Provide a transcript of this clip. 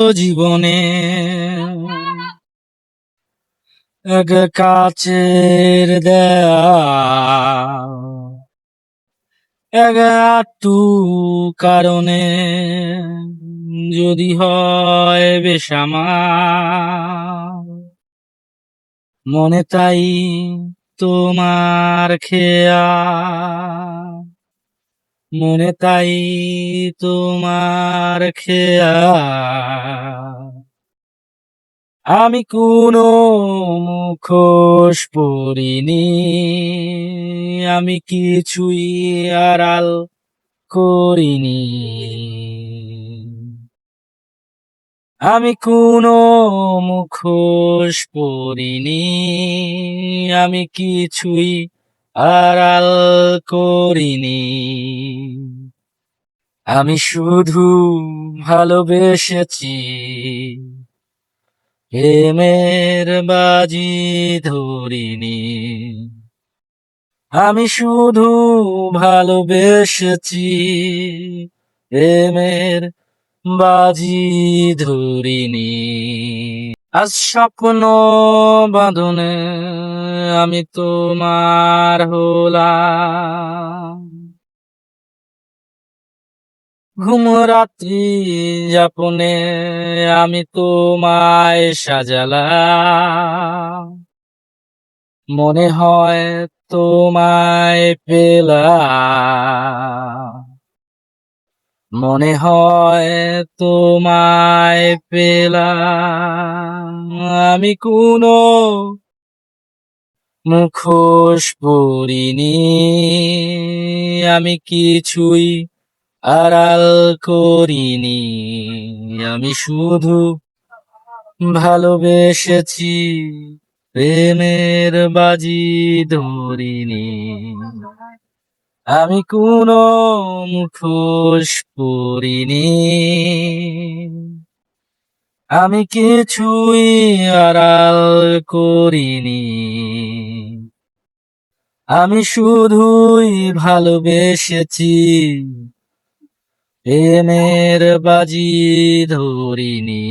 জীবনে এক কাচের দেয়াল, এক আটটু কারণে যদি হয় বেসামাল, মনে তাই তোমার খেয়াল, মনে তাই তোমার খেয়াল। আমি কোনো মুখোশ পরিনি, আমি কিছুই আড়াল করিনি। আমি কোনো মুখোশ পরিনি, আমি কিছুই আড়াল করিনি। আমি শুধু ভালোবেসেছি, প্রেমের বাজি ধরিনি। আমি শুধু ভালোবেসেছি, প্রেমের বাজি ধরিনি। আজ স্বপ্ন বাঁধনে আমি তোমার হলাম, ঘুম রাত্রি যাপনে আমি তোমায় সাজালাম। মনে হয় তোমায় পেলাম, মনে হয় তোমায় পেলাম। আমি কোনো মুখোশ পরিনি, আমি কিছুই আড়াল করিনি। আমি শুধু ভালোবেসেছি, প্রেমের বাজি ধরিনি। আমি কোনো মুখোশ পরিনি, আমি কিছুই আড়াল করিনি। আমি শুধুই ভালোবেসেছি, প্রেমের বাজি ধরিনি।